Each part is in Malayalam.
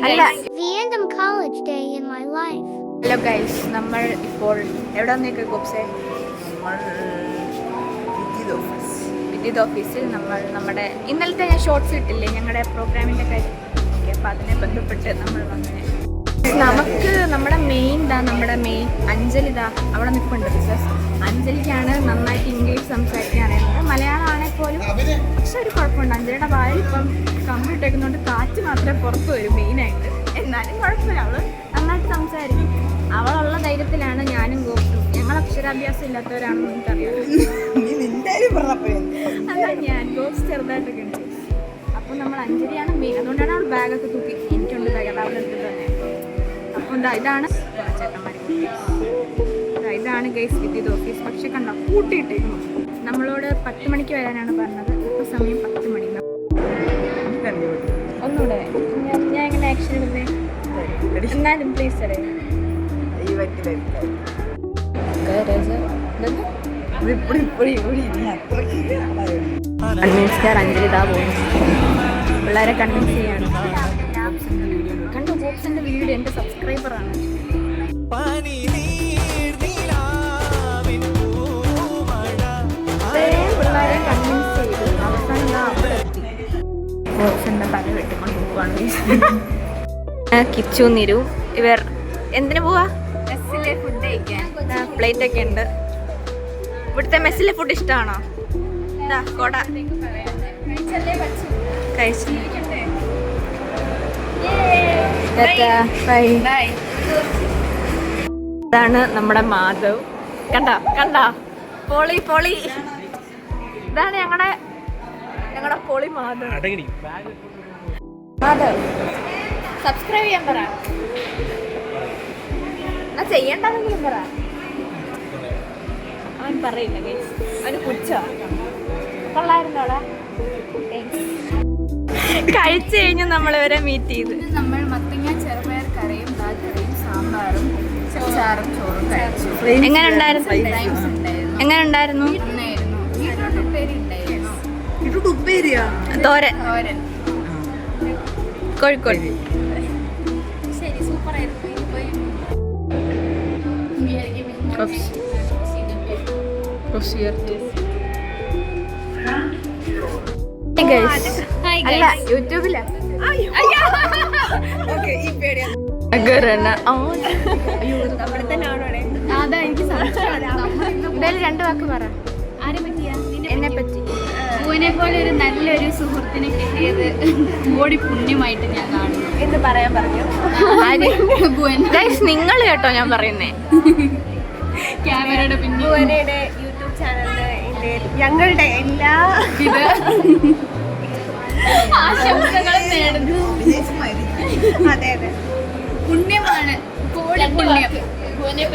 ഹലോ ഗൈസ്, നമ്മൾ ഇപ്പോൾ എവിടെ വന്നേക്ക് ഗോപ്സേ? വിദ്യുത് ഓഫീസിൽ നമ്മൾ നമ്മുടെ ഇന്നലത്തെ ഞാൻ ഷോർട്സ് ഇട്ടില്ലേ ഞങ്ങളുടെ പ്രോഗ്രാമിൻ്റെ കാര്യം. ഓക്കെ, അപ്പോൾ അതിനെ ബന്ധപ്പെട്ട് നമ്മൾ വന്നേ. നമുക്ക് നമ്മുടെ മെയിൻ അഞ്ജലി അവിടെ നിൽപ്പുണ്ട്. ബിസിനസ് അഞ്ജലിക്കാണ് നന്നായിട്ട് ഇംഗ്ലീഷ് സംസാരിക്കാൻ അറിയുന്നത്. മലയാളം ആണെങ്കിൽ പോലും പക്ഷെ ഒരു കുഴപ്പമുണ്ട്. അഞ്ജലിയുടെ വായിൽ ഇപ്പം കമ്പിട്ടേക്കുന്നതുകൊണ്ട് കാറ്റ് മാത്രമേ പുറത്ത് വരും മെയിനായിട്ട്. എന്നാലും കുഴപ്പമില്ല, അവൾ നന്നായിട്ട് സംസാരിക്കും. അവളുള്ള ധൈര്യത്തിലാണ് ഞാനും ഗോപ്സും. ഞങ്ങൾ അക്ഷരാഭ്യാസം ഇല്ലാത്തവരാണെന്ന് എനിക്കറിയാം. അതാണ് ഞാൻ. ഗോപ്സ് ചെറുതായിട്ടൊക്കെ ഉണ്ട്. അപ്പോൾ നമ്മൾ അഞ്ജലിയാണ് മെയിൻ. അതുകൊണ്ടാണ് അവൾ ബാഗൊക്കെ തൂക്കി. എനിക്കുണ്ട് ബാഗ്, അവളുടെ അടുത്ത് തന്നെ. അപ്പോൾ ഇതാണ് ഇതാണ് ഗൈസ് വിദ്യുത് ഓഫീസ്. പക്ഷെ കണ്ടോ, കൂട്ടിയിട്ടേക്കുന്നു. നമ്മളോട് 10 മണിക്ക് വരാനാണ് പറഞ്ഞത്. ഇപ്പോൾ സമയം 10 മണി. ഒന്നുകൂടെ ഞാൻ എങ്ങനെ ആക്ഷൻ ഇടുന്നേ? എന്നാലും പ്ലീസ് അല്ലേ. കൺവിൻസ്കാർ അഞ്ജലി പോകുന്നു. പിള്ളേരെ കൺവിൻസ് ചെയ്യാണ്. കണ്ടു, ബോക്സിന്റെ വീഡിയോ എൻ്റെ സബ്സ്ക്രൈബറാണ്. പിള്ളേരെ കൺവിൻസ് ചെയ്തു. അവസാനം അവിടെ എത്തി. ബോക്സിന്റെ തല വെട്ടിക്കൊണ്ട് പോവാണ്. കിച്ചു നിരു ഇവർ എന്തിനു പോവാ? മെസ്സിലെ ഫുഡ് കഴിക്കാൻ. പ്ലേറ്റ് ഒക്കെ ഉണ്ട്. ഇവിടുത്തെ മെസ്സിലെ ഫുഡ് ഇഷ്ടമാണോ? കൊട കഴിച്ചു. ഇതാണ് നമ്മുടെ മാധവ്. കണ്ട പൊളി. ഇതാണ് ഞങ്ങളുടെ പൊളി മാധവ്. സബ്സ്ക്രൈബ് ചെയ്യാൻ പറ. എന്നാ ചെയ്യണ്ടെന്നെങ്കിലും പറ. അവൻ പറയില്ല ഗൈസ്. അവന് പുച്ഛ. കൊള്ളായിരുന്നോടാ? കഴിച്ചു കഴിഞ്ഞ് നമ്മളിവരെ മീറ്റ് ചെയ്ത് നമ്മൾ മത്തങ്ങ ചെറുപയർ കറിയും ദാൽക്കറിയും സാമ്പാറും ചാറും ചോറും കഴിച്ചു. എങ്ങനെയുണ്ടായിരുന്നു? തോരൻ കോഴിക്കോട്. ശരി, സൂപ്പർ ആയിരുന്നു. അല്ല, യൂട്യൂബിലാ. എന്തായാലും 2 വാക്ക് പറ. എന്നെ പറ്റി. പൂവിനെ പോലെ ഒരു നല്ലൊരു സുഹൃത്തിനെ കിട്ടിയത് ഓടി പുണ്യമായിട്ട് ഞാൻ കാണുന്നു എന്ന് പറയാൻ പറഞ്ഞു. നിങ്ങൾ കേട്ടോ ഞാൻ പറയുന്നേ. ക്യാമറയുടെ പിന്നെ ഭുവനയുടെ യൂട്യൂബ് ചാനലില് ഞങ്ങളുടെ എല്ലാ ആശംസകളും നേടുന്നു. അതെ പുണ്യമാണ്, കോടി പുണ്യം.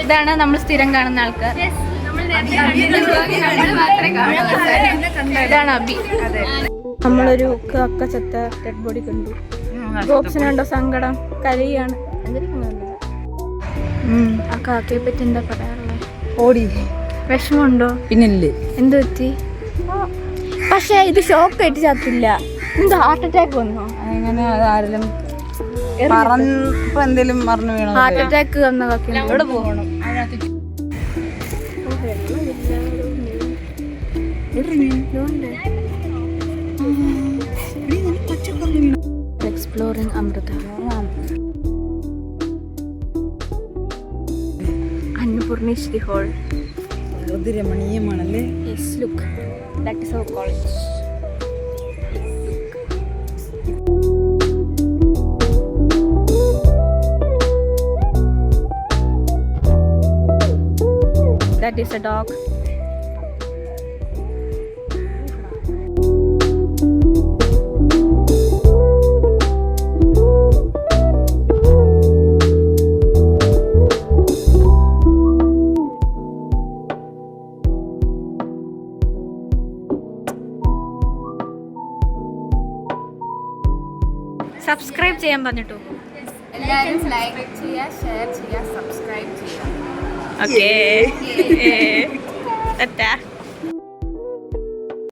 ഇതാണ് നമ്മൾ സ്ഥിരം കാണുന്ന ആൾക്കാർ. ഇതാണ് അബി. അതെ, നമ്മളൊരു കക്ക ചത്ത ഡെഡ് ബോഡി കണ്ടു. ബോക്സിനുണ്ടോ സങ്കടം? കരയാണ്. ആ കാക്കയെ പറ്റി എന്താ പറയാറുള്ളത്? ഓടി വിഷമമുണ്ടോ? പിന്നല്ലേ. എന്ത് പറ്റി? പക്ഷെ ഇത് ഷോക്ക് ആയിട്ട് ചത്തില്ല. എന്താ ഹാർട്ട് അറ്റാക്ക് വന്നോ? അങ്ങനെ ആരെങ്കിലും എന്തെങ്കിലും മറന്നു വീണോ? ഹാർട്ട് അറ്റാക്ക് വന്ന കാക്ക എവിടെ പോകണം? എക്സ്പ്ലോറിംഗ് അമൃത. അന്നപൂർണേശ്വരി ഹാൾ. രമണീയമാണല്ലേ? Yes, look, that is our college. That is a dog. Subscribe ചെയ്യാൻ പറഞ്ഞിട്ടു. എല്ലാവരും ലൈക്ക് ചെയ്യുക, ഷെയർ ചെയ്യുക, സബ്സ്ക്രൈബ് ചെയ്യുക. ഓക്കേ.